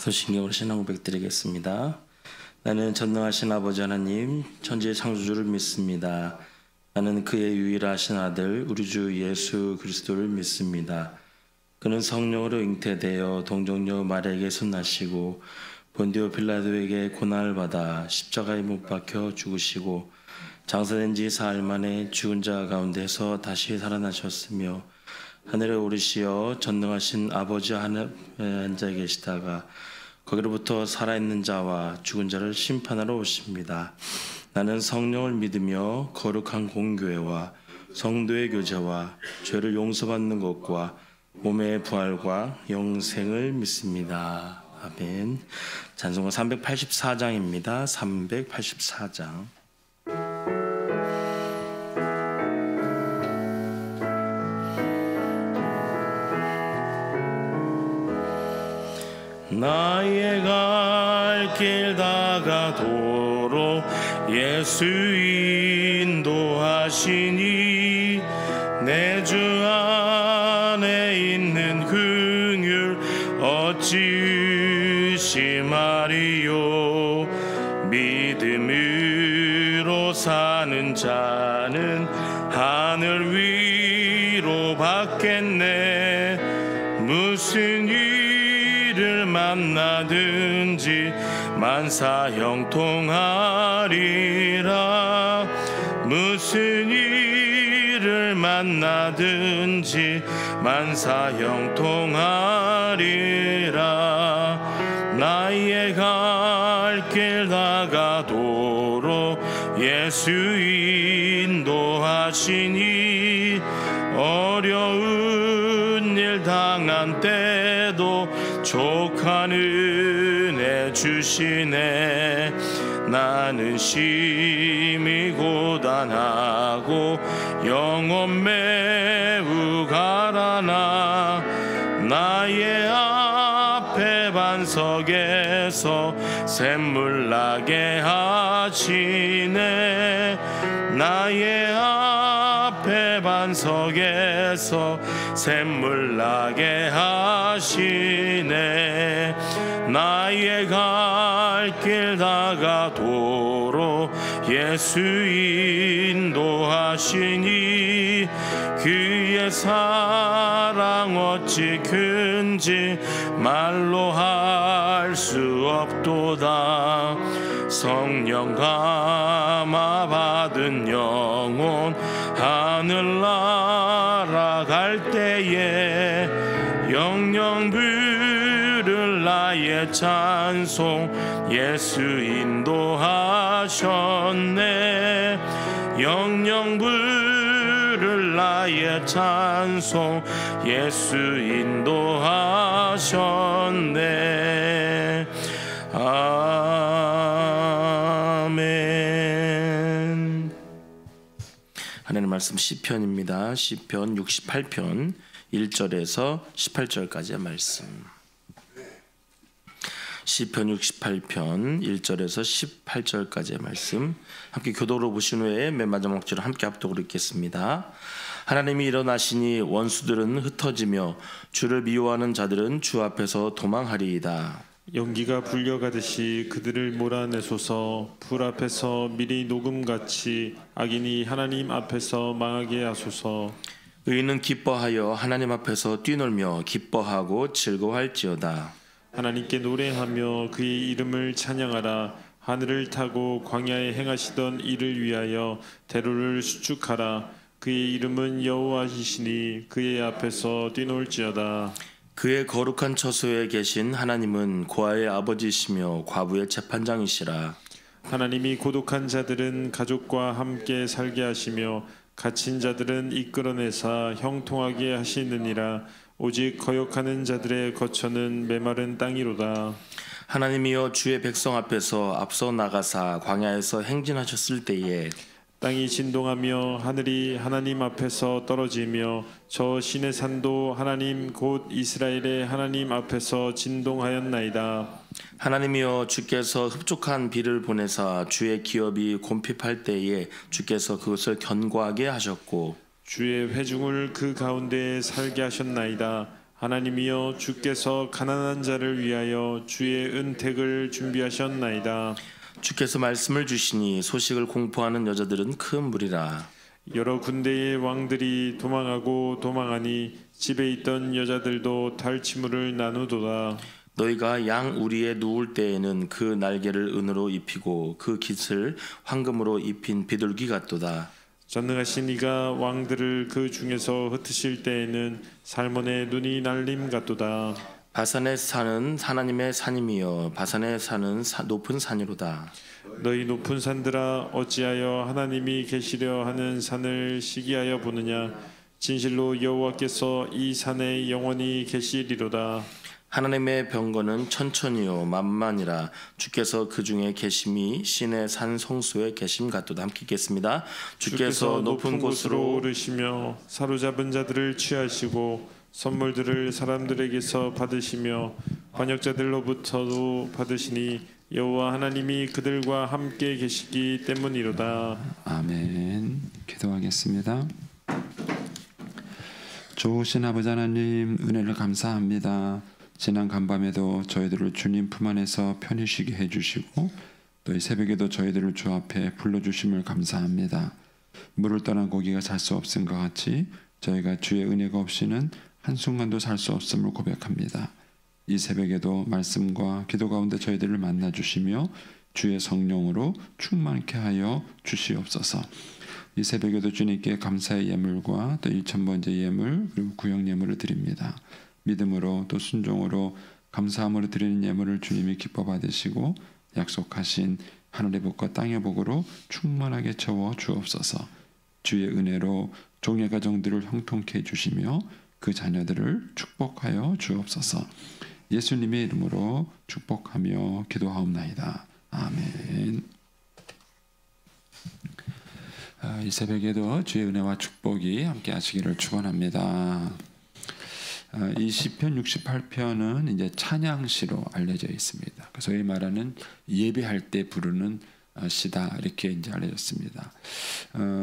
사도신경으로 신앙 고백드리겠습니다. 나는 전능하신 아버지 하나님 천지의 창조주를 믿습니다. 나는 그의 유일하신 아들 우리 주 예수 그리스도를 믿습니다. 그는 성령으로 잉태되어 동정녀 마리아에게 손나시고 본디오 빌라도에게 고난을 받아 십자가에 못 박혀 죽으시고 장사된 지 사흘 만에 죽은 자 가운데서 다시 살아나셨으며 하늘에 오르시어 전능하신 아버지 하늘에 앉아 계시다가 거기로부터 살아있는 자와 죽은 자를 심판하러 오십니다. 나는 성령을 믿으며 거룩한 공교회와 성도의 교제와 죄를 용서받는 것과 몸의 부활과 영생을 믿습니다. 아멘. 찬송가 384장입니다. 384장. 나의 갈 길 다가도록 예수 인도하시니 내 주 안에 있는 긍휼 어찌 의심하리요. 믿음으로 사는 자는 하늘 위로 받겠네. 무슨 일을 만나든지 만사 형통하리라. 무슨 일을 만나든지 만사 형통하리라. 나의 갈 길 다가도록 예수 인도하시니 어려운 일 당한 때도 족한 은혜 주시네. 나는 심히 고단하고 영혼 매우 가라나 나의 앞에 반석에서 샘물 나게 하시네. 나의 앞에 반석에서 샘물 나게 하시네. 나의 갈 길 다가도록 예수 인도하시니 그의 사랑 어찌 큰지 말로 할 수 없도다. 성령 감화 받은 영혼 하늘 날아갈 때에 영영 부를 나의 찬송 예수 인도하셨네. 영영 부를 나의 찬송 예수 인도하셨네. 아멘. 하나님 말씀 시편입니다. 시편 68편 1절에서 18절까지의 말씀. 시편 68편 1절에서 18절까지의 말씀 함께 교독으로 보신 후에 맨 마지막 절을 함께 합독으로 읽겠습니다. 하나님이 일어나시니 원수들은 흩어지며 주를 미워하는 자들은 주 앞에서 도망하리이다. 연기가 불려가듯이 그들을 몰아내소서. 불 앞에서 미리 녹음같이 악인이 하나님 앞에서 망하게 하소서. 의인은 기뻐하여 하나님 앞에서 뛰놀며 기뻐하고 즐거워할지어다. 하나님께 노래하며 그의 이름을 찬양하라. 하늘을 타고 광야에 행하시던 이를 위하여 대로를 수축하라. 그의 이름은 여호와이시니 그의 앞에서 뛰놀지어다. 그의 거룩한 처소에 계신 하나님은 고아의 아버지시며 과부의 재판장이시라. 하나님이 고독한 자들은 가족과 함께 살게 하시며 갇힌 자들은 이끌어내사 형통하게 하시느니라. 오직 거역하는 자들의 거처는 메마른 땅이로다. 하나님이여 주의 백성 앞에서 앞서 나가사 광야에서 행진하셨을 때에 땅이 진동하며 하늘이 하나님 앞에서 떨어지며 저 신의 산도 하나님 곧 이스라엘의 하나님 앞에서 진동하였나이다. 하나님이여 주께서 흡족한 비를 보내사 주의 기업이 곰핍할 때에 주께서 그것을 견고하게 하셨고 주의 회중을 그 가운데에 살게 하셨나이다. 하나님이여 주께서 가난한 자를 위하여 주의 은택을 준비하셨나이다. 주께서 말씀을 주시니 소식을 공포하는 여자들은 큰 무리라. 여러 군대의 왕들이 도망하고 도망하니 집에 있던 여자들도 달치물을 나누도다. 너희가 양 우리에 누울 때에는 그 날개를 은으로 입히고 그 깃을 황금으로 입힌 비둘기 같도다. 전능하신 이가 왕들을 그 중에서 흩으실 때에는 살몬의 눈이 날림 같도다. 바산의 산은 하나님의 산임이여 바산의 산은 높은 산이로다. 너희 높은 산들아 어찌하여 하나님이 계시려 하는 산을 시기하여 보느냐. 진실로 여호와께서 이 산에 영원히 계시리로다. 하나님의 병거는 천천히요 만만이라. 주께서 그 중에 계심이 신의 산 성소에 계심 같도다. 함께 읽겠습니다. 주께서 높은 곳으로 오르시며 사로잡은 자들을 취하시고 선물들을 사람들에게서 받으시며 관역자들로부터도 받으시니 여호와 하나님이 그들과 함께 계시기 때문이로다. 아멘. 기도하겠습니다. 좋으신 아버지 하나님, 은혜를 감사합니다. 지난 간밤에도 저희들을 주님 품 안에서 편히 쉬게 해주시고 또 이 새벽에도 저희들을 주 앞에 불러주심을 감사합니다. 물을 떠난 고기가 살 수 없음과 같이 저희가 주의 은혜가 없이는 한순간도 살 수 없음을 고백합니다. 이 새벽에도 말씀과 기도 가운데 저희들을 만나 주시며 주의 성령으로 충만케 하여 주시옵소서. 이 새벽에도 주님께 감사의 예물과 또 1000번째 예물 그리고 구역 예물을 드립니다. 믿음으로 또 순종으로 감사함으로 드리는 예물을 주님이 기뻐 받으시고 약속하신 하늘의 복과 땅의 복으로 충만하게 채워 주옵소서. 주의 은혜로 종의 가정들을 형통케 해주시며 그 자녀들을 축복하여 주옵소서. 예수님의 이름으로 축복하며 기도하옵나이다. 아멘. 이 새벽에도 주의 은혜와 축복이 함께 하시기를 축원합니다. 이 시편 68편은 이제 찬양시로 알려져 있습니다. 소위 말하는 예배할 때 부르는 시다 이렇게 이제 알려졌습니다.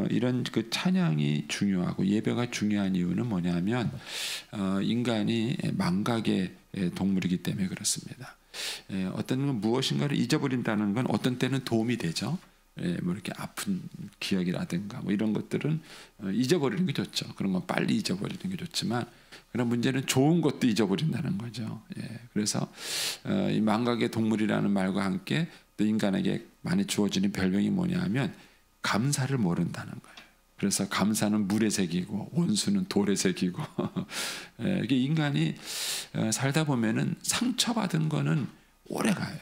이런 그 찬양이 중요하고 예배가 중요한 이유는 뭐냐면 인간이 망각의 동물이기 때문에 그렇습니다. 어떤 무엇인가를 잊어버린다는 건 어떤 때는 도움이 되죠. 뭐 이렇게 아픈 기억이라든가 뭐 이런 것들은 잊어버리는 게 좋죠. 그런 건 빨리 잊어버리는 게 좋지만 그런 문제는 좋은 것도 잊어버린다는 거죠. 그래서 이 망각의 동물이라는 말과 함께 또 인간에게 많이 주어지는 별명이 뭐냐면 감사를 모른다는 거예요. 그래서 감사는 물에 새기고 원수는 돌에 새기고 이게 인간이 살다 보면은 상처받은 거는 오래 가요.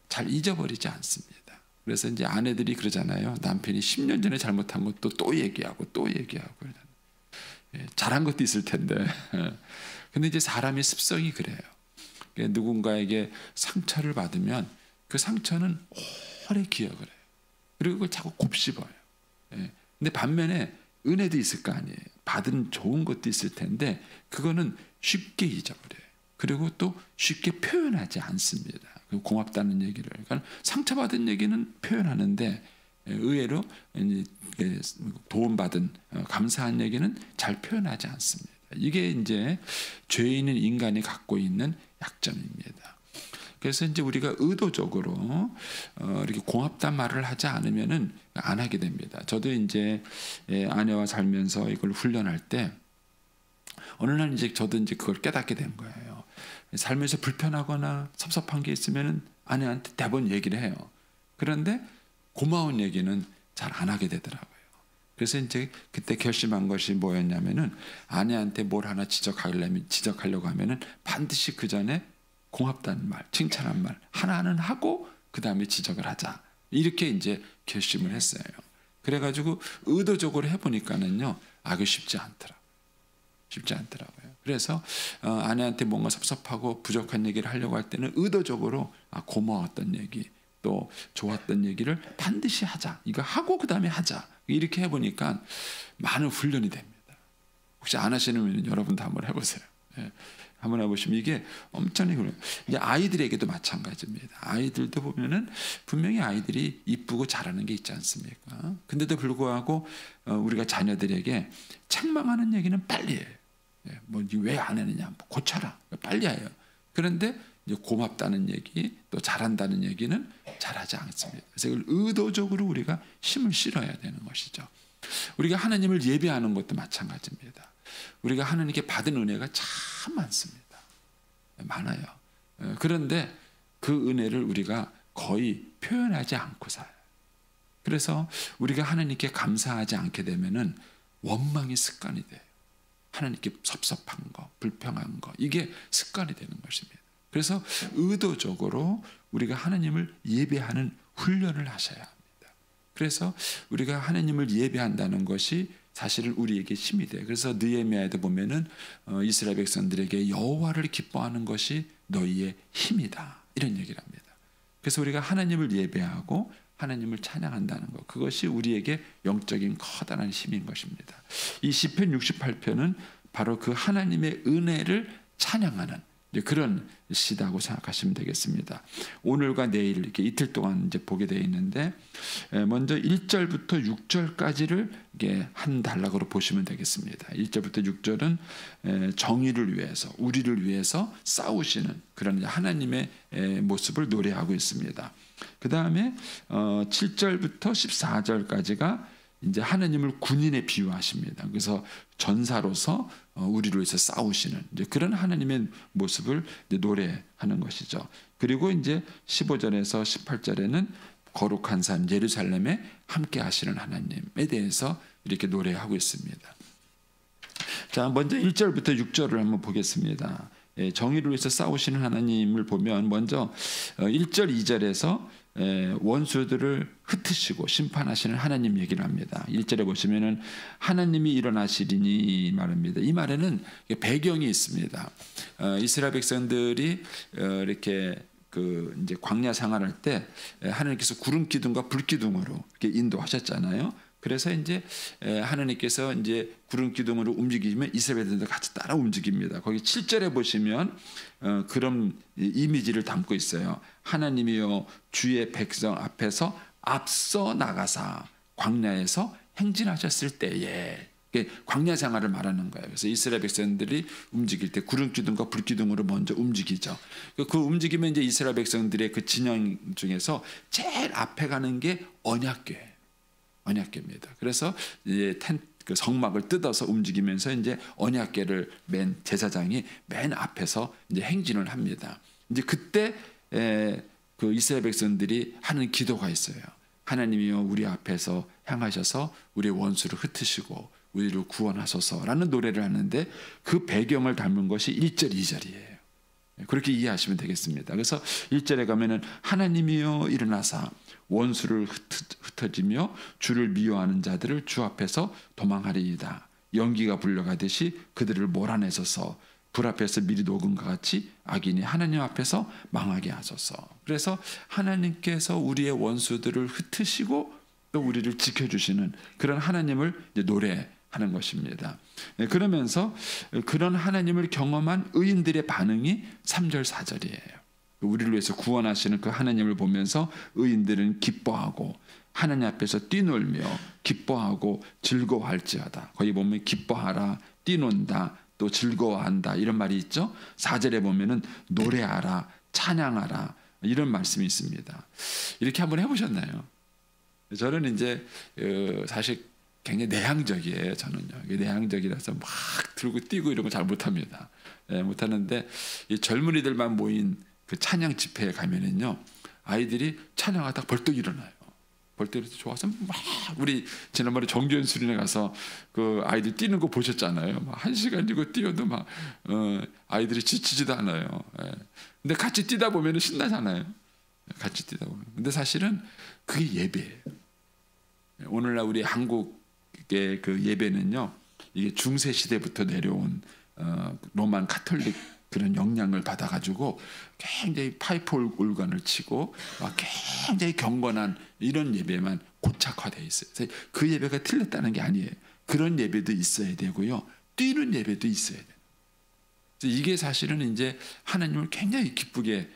잘 잊어버리지 않습니다. 그래서 이제 아내들이 그러잖아요. 남편이 10년 전에 잘못한 것도 또 얘기하고 또 얘기하고 잘한 것도 있을 텐데. 근데 이제 사람의 습성이 그래요. 누군가에게 상처를 받으면 그 상처는 오래 기억을 해요. 그리고 그걸 자꾸 곱씹어요. 근데 반면에 은혜도 있을 거 아니에요. 받은 좋은 것도 있을 텐데 그거는 쉽게 잊어버려요. 그리고 또 쉽게 표현하지 않습니다. 고맙다는 얘기를. 그러니까 상처받은 얘기는 표현하는데 의외로 도움받은 감사한 얘기는 잘 표현하지 않습니다. 이게 이제 죄인인 인간이 갖고 있는 약점입니다. 그래서 이제 우리가 의도적으로 이렇게 고맙단 말을 하지 않으면은 안 하게 됩니다. 저도 이제 아내와 살면서 이걸 훈련할 때 어느 날 이제 저도 이제 그걸 깨닫게 된 거예요. 살면서 불편하거나 섭섭한 게 있으면은 아내한테 대번 얘기를 해요. 그런데 고마운 얘기는 잘 안 하게 되더라고요. 그래서 이제 그때 결심한 것이 뭐였냐면은 아내한테 뭘 하나 지적하려고 하면은 반드시 그 전에 고맙다는 말, 칭찬한 말 하나는 하고 그 다음에 지적을 하자. 이렇게 이제 결심을 했어요. 그래가지고 의도적으로 해보니까는요, 그 쉽지 않더라고요. 그래서 아내한테 뭔가 섭섭하고 부족한 얘기를 하려고 할 때는 의도적으로 고마웠던 얘기, 또 좋았던 얘기를 반드시 하자. 이거 하고 그 다음에 하자. 이렇게 해보니까 많은 훈련이 됩니다. 혹시 안 하시는 여러분도 한번 해보세요. 한번 해보시면 이게 엄청나게 훈련. 이제 아이들에게도 마찬가지입니다. 아이들도 보면은 분명히 아이들이 이쁘고 잘하는 게 있지 않습니까? 근데도 불구하고 우리가 자녀들에게 책망하는 얘기는 빨리 해요. 뭐 왜 안 했느냐, 뭐 고쳐라, 빨리 해요. 그런데 이제 고맙다는 얘기, 또 잘한다는 얘기는 잘하지 않습니다. 그래서 이걸 의도적으로 우리가 힘을 실어야 되는 것이죠. 우리가 하나님을 예배하는 것도 마찬가지입니다. 우리가 하나님께 받은 은혜가 참 많습니다. 많아요. 그런데 그 은혜를 우리가 거의 표현하지 않고 살아요. 그래서 우리가 하나님께 감사하지 않게 되면은 원망이 습관이 돼요. 하나님께 섭섭한 거, 불평한 거, 이게 습관이 되는 것입니다. 그래서 의도적으로 우리가 하나님을 예배하는 훈련을 하셔야 합니다. 그래서 우리가 하나님을 예배한다는 것이 사실은 우리에게 힘이 돼요. 그래서 느헤미야에도 보면은 이스라엘 백성들에게 여호와를 기뻐하는 것이 너희의 힘이다, 이런 얘기를 합니다. 그래서 우리가 하나님을 예배하고 하나님을 찬양한다는 것, 그것이 우리에게 영적인 커다란 힘인 것입니다. 이 시편 68편은 바로 그 하나님의 은혜를 찬양하는 그런 시다고 생각하시면 되겠습니다. 오늘과 내일 이렇게 이틀 동안 이제 보게 되어 있는데, 먼저 1절부터 6절까지를 이게 한 단락으로 보시면 되겠습니다. 1절부터 6절은 정의를 위해서, 우리를 위해서 싸우시는 그런 하나님의 모습을 노래하고 있습니다. 그 다음에 7절부터 14절까지가 이제 하나님을 군인에 비유하십니다. 그래서 전사로서 우리를 위해서 싸우시는 이제 그런 하나님의 모습을 이제 노래하는 것이죠. 그리고 이제 15절에서 18절에는 거룩한 산 예루살렘에 함께 하시는 하나님에 대해서 이렇게 노래하고 있습니다. 자, 먼저 1절부터 6절을 한번 보겠습니다. 정의를 위해서 싸우시는 하나님을 보면 먼저 1절, 2절에서 원수들을 흩으시고 심판하시는 하나님 얘기를 합니다. 1절에 보시면은 하나님이 일어나시리니 말합니다. 이 말에는 배경이 있습니다. 이스라엘 백성들이 이렇게 그 이제 광야 생활할 때 하나님께서 구름 기둥과 불 기둥으로 이렇게 인도하셨잖아요. 그래서 이제 하나님께서 이제 구름 기둥으로 움직이면 이스라엘들도 같이 따라 움직입니다. 거기 7절에 보시면 그런 이미지를 담고 있어요. 하나님이여 주의 백성 앞에서 앞서 나가사 광야에서 행진하셨을 때에, 광야 생활을 말하는 거예요. 그래서 이스라엘 백성들이 움직일 때 구름 기둥과 불 기둥으로 먼저 움직이죠. 그 움직이면 이제 이스라엘 백성들의 그 진영 중에서 제일 앞에 가는 게 언약궤. 언약궤입니다. 그래서 이제 그 성막을 뜯어서 움직이면서 이제 언약궤를 맨 제사장이 맨 앞에서 이제 행진을 합니다. 이제 그때 그 이스라엘 백성들이 하는 기도가 있어요. 하나님이여 우리 앞에서 향하셔서 우리의 원수를 흩으시고 우리를 구원하소서라는 노래를 하는데 그 배경을 담은 것이 1절, 2절이에요. 그렇게 이해하시면 되겠습니다. 그래서 1절에 가면은 하나님이여 일어나사 원수를 흩어지며 주를 미워하는 자들을 주 앞에서 도망하리이다. 연기가 불려가듯이 그들을 몰아내소서. 불 앞에서 미리 녹음과 같이 악인이 하나님 앞에서 망하게 하소서. 그래서 하나님께서 우리의 원수들을 흩으시고 또 우리를 지켜주시는 그런 하나님을 이제 노래하는 것입니다. 그러면서 그런 하나님을 경험한 의인들의 반응이 3절, 4절이에요. 우리를 위해서 구원하시는 그 하나님을 보면서 의인들은 기뻐하고 하나님 앞에서 뛰놀며 기뻐하고 즐거워할지어다. 거기 보면 기뻐하라, 뛰논다, 또 즐거워한다 이런 말이 있죠. 4절에 보면은 노래하라, 찬양하라 이런 말씀이 있습니다. 이렇게 한번 해보셨나요? 저는 이제 사실 굉장히 내향적이에요. 저는요. 내향적이라서 막 들고 뛰고 이런 거 잘 못합니다. 못하는데 이 젊은이들만 모인 그 찬양 집회에 가면은요, 아이들이 찬양하다가 벌떡 일어나요. 벌떡 일어나서 좋아서 막 우리 지난번에 정규연수련회 가서 그 아이들 뛰는 거 보셨잖아요. 막 1시간 이고 뛰어도 막 아이들이 지치지도 않아요. 근데 같이 뛰다 보면은 신나잖아요. 같이 뛰다 보면. 근데 사실은 그게 예배예요. 오늘날 우리 한국의 그 예배는요, 이게 중세 시대부터 내려온 로만 카톨릭 그런 영향을 받아가지고 굉장히 파이프 올간을 치고 막 굉장히 경건한 이런 예배만 고착화되어 있어요. 그 예배가 틀렸다는 게 아니에요. 그런 예배도 있어야 되고요, 뛰는 예배도 있어야 돼요. 이게 사실은 이제 하나님을 굉장히 기쁘게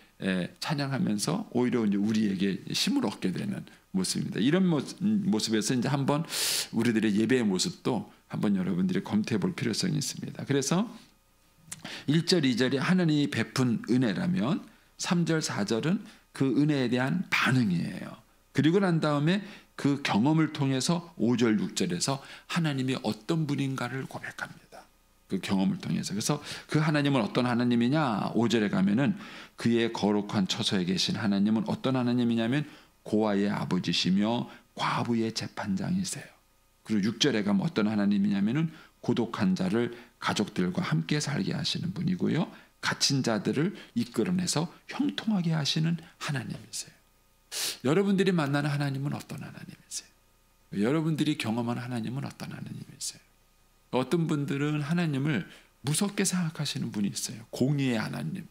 찬양하면서 오히려 이제 우리에게 힘을 얻게 되는 모습입니다. 이런 모습에서 이제 한번 우리들의 예배의 모습도 한번 여러분들이 검토해 볼 필요성이 있습니다. 그래서 1절, 2절이 하나님이 베푼 은혜라면 3절, 4절은 그 은혜에 대한 반응이에요. 그리고 난 다음에 그 경험을 통해서 5절, 6절에서 하나님이 어떤 분인가를 고백합니다. 그 경험을 통해서. 그래서 그 하나님은 어떤 하나님이냐? 5절에 가면은 그의 거룩한 처소에 계신 하나님은 어떤 하나님이냐면 고아의 아버지시며 과부의 재판장이세요. 그리고 6절에 가면 어떤 하나님이냐면은 고독한 자를 가족들과 함께 살게 하시는 분이고요. 갇힌 자들을 이끌어내서 형통하게 하시는 하나님이세요. 여러분들이 만나는 하나님은 어떤 하나님이세요? 여러분들이 경험한 하나님은 어떤 하나님이세요? 어떤 분들은 하나님을 무섭게 생각하시는 분이 있어요. 공의의 하나님.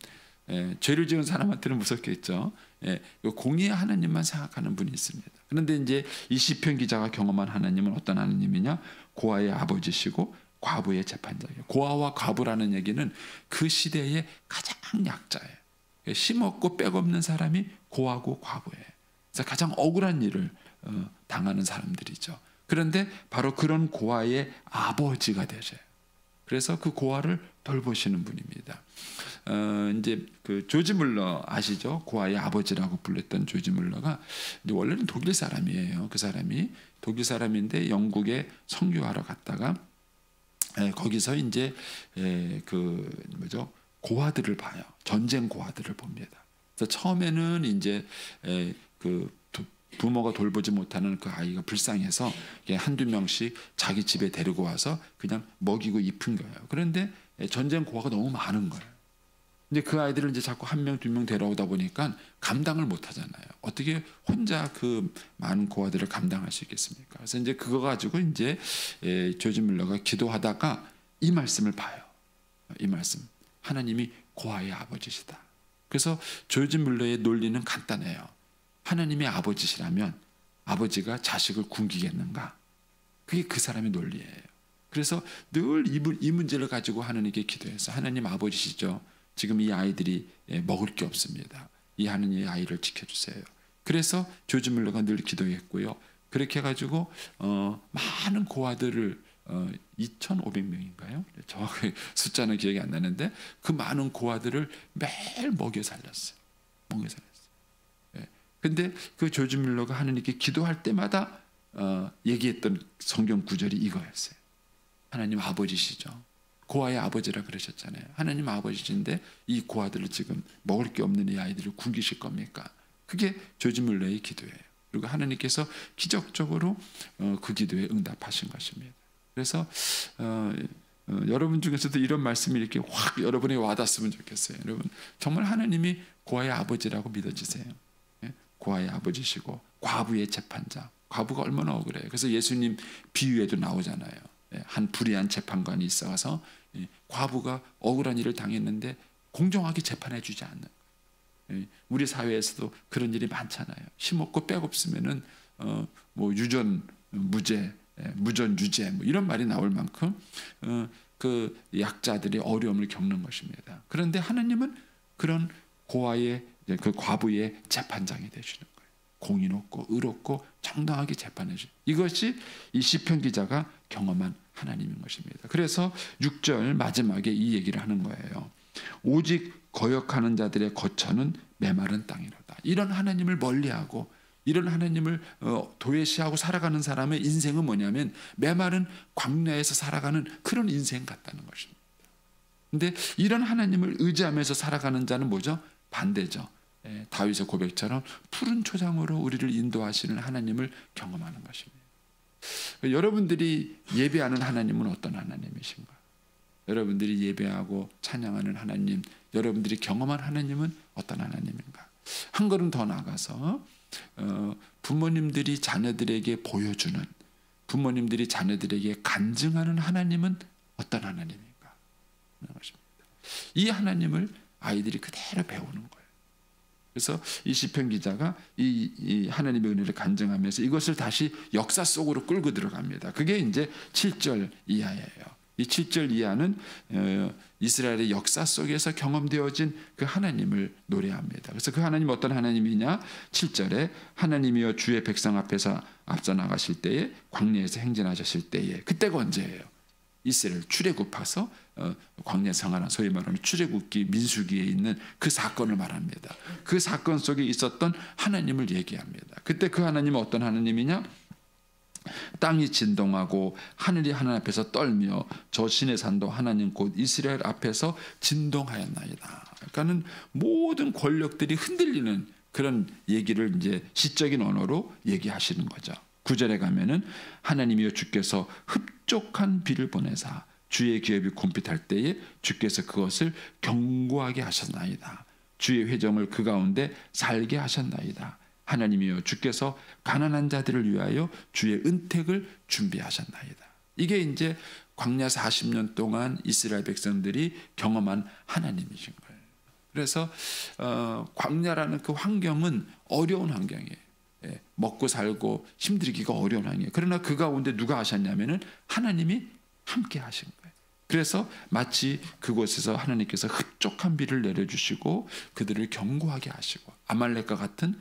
죄를 지은 사람한테는 무섭겠죠. 공의의 하나님만 생각하는 분이 있습니다. 그런데 이제 이 시편 기자가 경험한 하나님은 어떤 하나님이냐? 고아의 아버지시고 과부의 재판장이에요. 고아와 과부라는 얘기는 그 시대의 가장 약자예요. 힘없고 빽없는 사람이 고아고 과부예요. 그래서 가장 억울한 일을 당하는 사람들이죠. 그런데 바로 그런 고아의 아버지가 되셔요. 그래서 그 고아를 돌보시는 분입니다. 이제 그 조지 물러 아시죠? 고아의 아버지라고 불렸던 조지 물러가 이제 원래는 독일 사람이에요. 그 사람이 독일 사람인데 영국에 선교하러 갔다가 거기서 이제 그 뭐죠? 고아들을 봐요. 전쟁 고아들을 봅니다. 그래서 처음에는 이제 그 부모가 돌보지 못하는 그 아이가 불쌍해서 한두 명씩 자기 집에 데리고 와서 그냥 먹이고 입힌 거예요. 그런데 전쟁 고아가 너무 많은 거예요. 근데 그 아이들을 이제 자꾸 한 명, 두 명 데려오다 보니까 감당을 못 하잖아요. 어떻게 혼자 그 많은 고아들을 감당할 수 있겠습니까? 그래서 이제 그거 가지고 이제 조지 물러가 기도하다가 이 말씀을 봐요. 이 말씀. 하나님이 고아의 아버지시다. 그래서 조지 물러의 논리는 간단해요. 하나님이 아버지시라면 아버지가 자식을 굶기겠는가? 그게 그 사람의 논리예요. 그래서 늘 이 문제를 가지고 하나님께 기도해서 하나님 아버지시죠. 지금 이 아이들이 먹을 게 없습니다. 이 하나님의 아이를 지켜주세요. 그래서 조지 물러가 늘 기도했고요. 그렇게 해가지고 많은 고아들을 2,500명인가요? 정확히 숫자는 기억이 안 나는데 그 많은 고아들을 매일 먹여 살렸어요. 먹여 살렸어요. 근데 그 조지 물러가 하나님께 기도할 때마다 얘기했던 성경 구절이 이거였어요. 하나님 아버지시죠. 고아의 아버지라 그러셨잖아요. 하나님 아버지신데 이 고아들을 지금 먹을 게 없는 이 아이들을 굶기실 겁니까? 그게 조지 물러의 기도예요. 그리고 하나님께서 기적적으로 그 기도에 응답하신 것입니다. 그래서 여러분 중에서도 이런 말씀이 이렇게 확 여러분에 와닿았으면 좋겠어요. 여러분 정말 하나님이 고아의 아버지라고 믿어지세요. 고아의 아버지시고 과부의 재판장. 과부가 얼마나 억울해요. 그래서 예수님 비유에도 나오잖아요. 한 불의한 재판관이 있어서 과부가 억울한 일을 당했는데 공정하게 재판해 주지 않는. 우리 사회에서도 그런 일이 많잖아요. 힘없고 빽없으면은 뭐 유전 무죄, 무전 유죄 뭐 이런 말이 나올 만큼 그 약자들이 어려움을 겪는 것입니다. 그런데 하나님은 그런 고아의 그 과부의 재판장이 되시는 거예요. 공의롭고 의롭고 정당하게 재판해 주는 이것이 이 시편 기자가 경험한 하나님인 것입니다. 그래서 6절 마지막에 이 얘기를 하는 거예요. 오직 거역하는 자들의 거처는 메마른 땅이로다. 이런 하나님을 멀리하고 이런 하나님을 도외시하고 살아가는 사람의 인생은 뭐냐면 메마른 광야에서 살아가는 그런 인생 같다는 것입니다. 그런데 이런 하나님을 의지하면서 살아가는 자는 뭐죠? 반대죠. 다윗의 고백처럼 푸른 초장으로 우리를 인도하시는 하나님을 경험하는 것입니다. 여러분들이 예배하는 하나님은 어떤 하나님이신가? 여러분들이 예배하고 찬양하는 하나님, 여러분들이 경험한 하나님은 어떤 하나님인가? 한 걸음 더 나가서 부모님들이 자녀들에게 보여주는, 부모님들이 자녀들에게 간증하는 하나님은 어떤 하나님인가? 이 하나님을 아이들이 그대로 배우는 거예요. 그래서 이 시편 기자가 이 하나님의 은혜를 간증하면서 이것을 다시 역사 속으로 끌고 들어갑니다. 그게 이제 7절 이하예요. 이 7절 이하는 이스라엘의 역사 속에서 경험되어진 그 하나님을 노래합니다. 그래서 그 하나님 어떤 하나님이냐? 7절에 하나님이여 주의 백성 앞에서 앞서 나가실 때에 광야에서 행진하셨을 때에, 그때가 언제예요? 이스라엘 출애굽해서 광야 생활한 소위 말하는 출애굽기 민수기에 있는 그 사건을 말합니다. 그 사건 속에 있었던 하나님을 얘기합니다. 그때 그 하나님은 어떤 하나님이냐? 땅이 진동하고 하늘이 하나님 앞에서 떨며 저 신의 산도 하나님 곧 이스라엘 앞에서 진동하였나이다. 그러니까는 모든 권력들이 흔들리는 그런 얘기를 이제 시적인 언어로 얘기하시는 거죠. 9절에 가면은 하나님이여 주께서 흡족한 비를 보내사 주의 기업이 곰핏할 때에 주께서 그것을 견고하게 하셨나이다. 주의 회정을 그 가운데 살게 하셨나이다. 하나님이여 주께서 가난한 자들을 위하여 주의 은택을 준비하셨나이다. 이게 이제 광야 40년 동안 이스라엘 백성들이 경험한 하나님이신 거예요. 그래서 광야라는 그 환경은 어려운 환경이에요. 먹고 살고 힘들기가 어려운 환경이에요. 그러나 그 가운데 누가 하셨냐면은 하나님이 함께 하신 거예요. 그래서 마치 그곳에서 하나님께서 흡족한 비를 내려주시고 그들을 견고하게 하시고 아말렉과 같은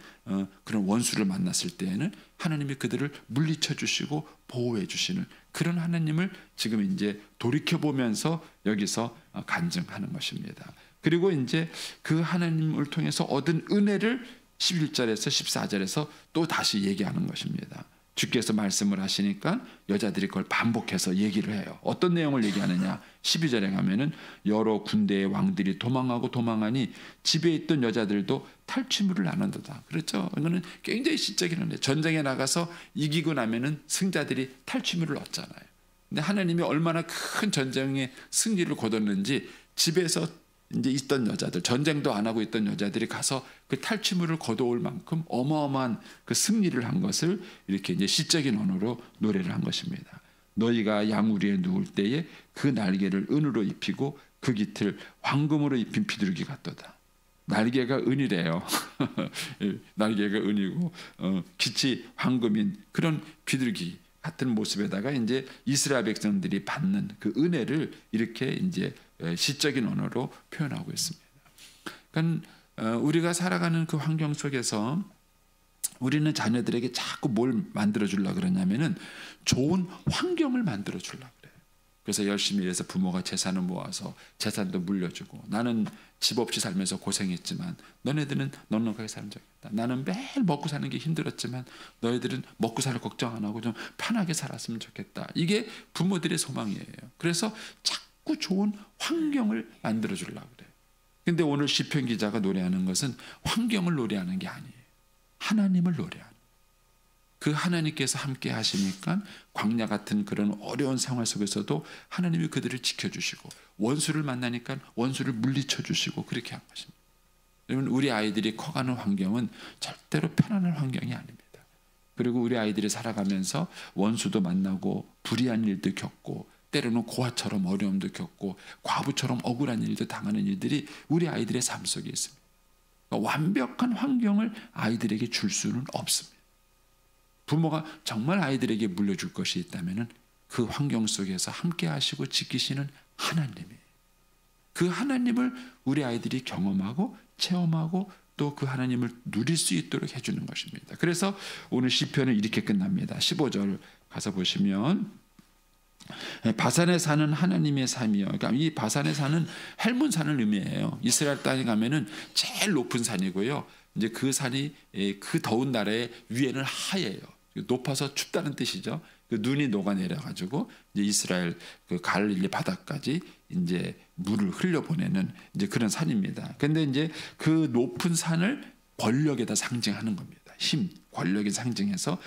그런 원수를 만났을 때에는 하나님이 그들을 물리쳐 주시고 보호해 주시는 그런 하나님을 지금 이제 돌이켜 보면서 여기서 간증하는 것입니다. 그리고 이제 그 하나님을 통해서 얻은 은혜를 11절에서 14절에서 또 다시 얘기하는 것입니다. 주께서 말씀을 하시니까 여자들이 그걸 반복해서 얘기를 해요. 어떤 내용을 얘기하느냐? 12절에 가면은 여러 군대의 왕들이 도망하고 도망하니 집에 있던 여자들도 탈취물을 안 한다. 그렇죠? 이거는 굉장히 시적인 건데 전쟁에 나가서 이기고 나면은 승자들이 탈취물을 얻잖아요. 근데 하나님이 얼마나 큰 전쟁의 승리를 거뒀는지 집에서 이제 있던 여자들, 전쟁도 안 하고 있던 여자들이 가서 그 탈취물을 거둬올 만큼 어마어마한 그 승리를 한 것을 이렇게 이제 시적인 언어로 노래를 한 것입니다. 너희가 양우리에 누울 때에 그 날개를 은으로 입히고 그 깃을 황금으로 입힌 비둘기 같도다. 날개가 은이래요. 날개가 은이고 깃이 황금인 그런 비둘기 같은 모습에다가 이제 이스라엘 백성들이 받는 그 은혜를 이렇게 이제 시적인 언어로 표현하고 있습니다. 그러니까 우리가 살아가는 그 환경 속에서 우리는 자녀들에게 자꾸 뭘 만들어 주려고 그러냐면은 좋은 환경을 만들어 주려고 그래요. 그래서 열심히 일해서 부모가 재산을 모아서 재산도 물려주고 나는 집 없이 살면서 고생했지만 너네들은 넉넉하게 살면 좋겠다. 나는 매일 먹고 사는 게 힘들었지만 너희들은 먹고 살 걱정 안 하고 좀 편하게 살았으면 좋겠다. 이게 부모들의 소망이에요. 그래서 자꾸 좋은 환경을 만들어 주려고 그래요. 근데 오늘 시편 기자가 노래하는 것은 환경을 노래하는 게 아니에요. 하나님을 노래하는. 그 하나님께서 함께 하시니까 광야 같은 그런 어려운 생활 속에서도 하나님이 그들을 지켜주시고 원수를 만나니까 원수를 물리쳐 주시고 그렇게 한 것입니다. 여러분 우리 아이들이 커가는 환경은 절대로 편안한 환경이 아닙니다. 그리고 우리 아이들이 살아가면서 원수도 만나고 불의한 일도 겪고 때로는 고아처럼 어려움도 겪고 과부처럼 억울한 일도 당하는 일들이 우리 아이들의 삶 속에 있습니다. 그러니까 완벽한 환경을 아이들에게 줄 수는 없습니다. 부모가 정말 아이들에게 물려줄 것이 있다면 그 환경 속에서 함께 하시고 지키시는 하나님이에요. 그 하나님을 우리 아이들이 경험하고 체험하고 또 그 하나님을 누릴 수 있도록 해주는 것입니다. 그래서 오늘 시편은 이렇게 끝납니다. 15절 가서 보시면 바산에 사는 하나님의 삶이요. 그러니까 이 바산에 사는 헬몬 산을 의미해요. 이스라엘 땅에 가면은 제일 높은 산이고요. 이제 그 산이 그 더운 날에 위에는 하얘요. 높아서 춥다는 뜻이죠. 그 눈이 녹아내려 가지고 이제 이스라엘 그 갈릴리 바다까지 이제 물을 흘려보내는 이제 그런 산입니다. 근데 이제 그 높은 산을 권력에다 상징하는 겁니다. 힘, 권력에 상징해서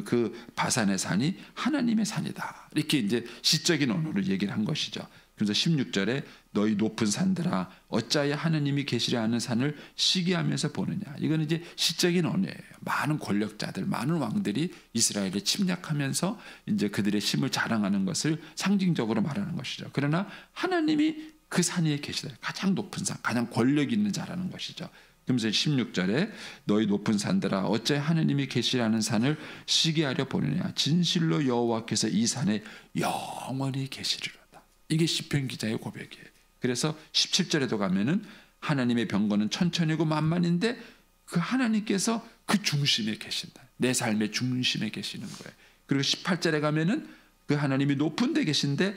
그 바산의 산이 하나님의 산이다. 이렇게 이제 시적인 언어로 얘기를 한 것이죠. 그래서 16절에 너희 높은 산들아 어찌하여 하나님이 계시려 하는 산을 시기하면서 보느냐. 이건 이제 시적인 언어예요. 많은 권력자들, 많은 왕들이 이스라엘을 침략하면서 이제 그들의 힘을 자랑하는 것을 상징적으로 말하는 것이죠. 그러나 하나님이 그 산 위에 계시다. 가장 높은 산, 가장 권력 있는 자라는 것이죠. 그러면서 16절에 너희 높은 산들아 어찌 하나님이 계시라는 산을 시기하려 보느냐. 진실로 여호와께서 이 산에 영원히 계시리로다. 이게 시편 기자의 고백이에요. 그래서 17절에도 가면은 하나님의 병거는 천천히고 만만인데 그 하나님께서 그 중심에 계신다. 내 삶의 중심에 계시는 거예요. 그리고 18절에 가면은 그 하나님이 높은 데 계신데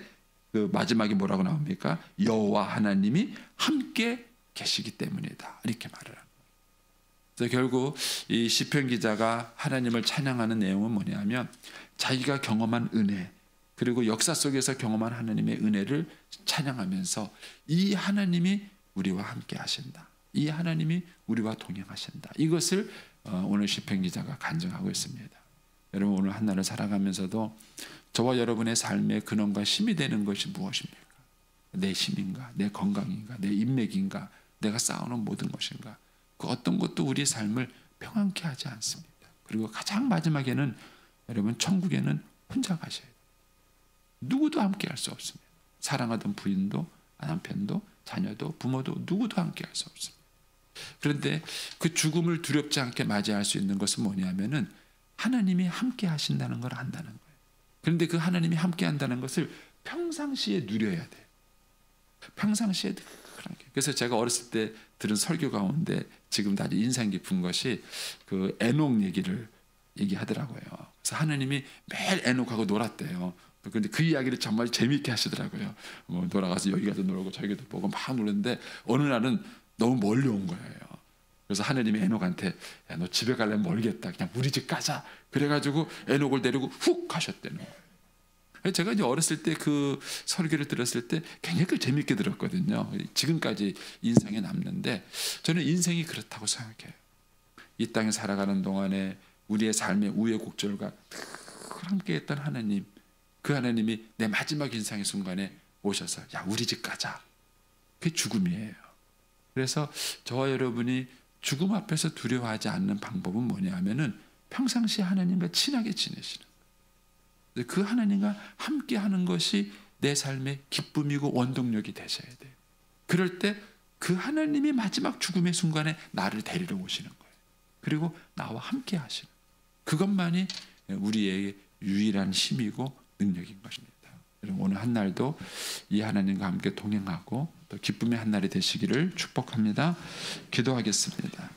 그 마지막에 뭐라고 나옵니까? 여호와 하나님이 함께 계시기 때문이다. 이렇게 말을 합니다. 그래서 결국 이 시편 기자가 하나님을 찬양하는 내용은 뭐냐면 자기가 경험한 은혜 그리고 역사 속에서 경험한 하나님의 은혜를 찬양하면서 이 하나님이 우리와 함께 하신다. 이 하나님이 우리와 동행하신다. 이것을 오늘 시편 기자가 간증하고 있습니다. 여러분 오늘 한 날을 살아가면서도 저와 여러분의 삶의 근원과 힘이 되는 것이 무엇입니까? 내 힘인가? 내 건강인가? 내 인맥인가? 내가 쌓아놓은 모든 것인가? 그 어떤 것도 우리의 삶을 평안케 하지 않습니다. 그리고 가장 마지막에는 여러분 천국에는 혼자 가셔야 돼요. 누구도 함께 할 수 없습니다. 사랑하던 부인도 남편도 자녀도 부모도 누구도 함께 할 수 없습니다. 그런데 그 죽음을 두렵지 않게 맞이할 수 있는 것은 뭐냐면은 하나님이 함께 하신다는 걸 안다는 거예요. 그런데 그 하나님이 함께 한다는 것을 평상시에 누려야 돼요. 평상시에. 그래서 제가 어렸을 때 들은 설교 가운데 지금 아주 인상 깊은 것이 그 에녹 얘기하더라고요. 그래서 하나님이 매일 에녹하고 놀았대요. 그런데 그 이야기를 정말 재미있게 하시더라고요. 돌아가서 여기 가서 놀고 저기 가서 보고 막 놀는데 어느 날은 너무 멀리 온 거예요. 그래서 하나님이 에녹한테 야, 너 집에 가려면 멀겠다. 그냥 우리 집 가자. 그래가지고 에녹을 데리고 훅 가셨대는 거예요. 제가 이제 어렸을 때 그 설교를 들었을 때 굉장히 재미있게 들었거든요. 지금까지 인상에 남는데 저는 인생이 그렇다고 생각해요. 이 땅에 살아가는 동안에 우리의 삶의 우여곡절과 늘 함께했던 하나님, 그 하나님이 내 마지막 인생의 순간에 오셔서 야 우리 집 가자. 그게 죽음이에요. 그래서 저와 여러분이 죽음 앞에서 두려워하지 않는 방법은 뭐냐면은 평상시에 하나님과 친하게 지내시는 거예요. 그 하나님과 함께하는 것이 내 삶의 기쁨이고 원동력이 되셔야 돼요. 그럴 때 그 하나님이 마지막 죽음의 순간에 나를 데리러 오시는 거예요. 그리고 나와 함께 하시는 그것만이 우리의 유일한 힘이고 능력인 것입니다. 여러분 오늘 한 날도 이 하나님과 함께 동행하고 또 기쁨의 한 날이 되시기를 축복합니다. 기도하겠습니다.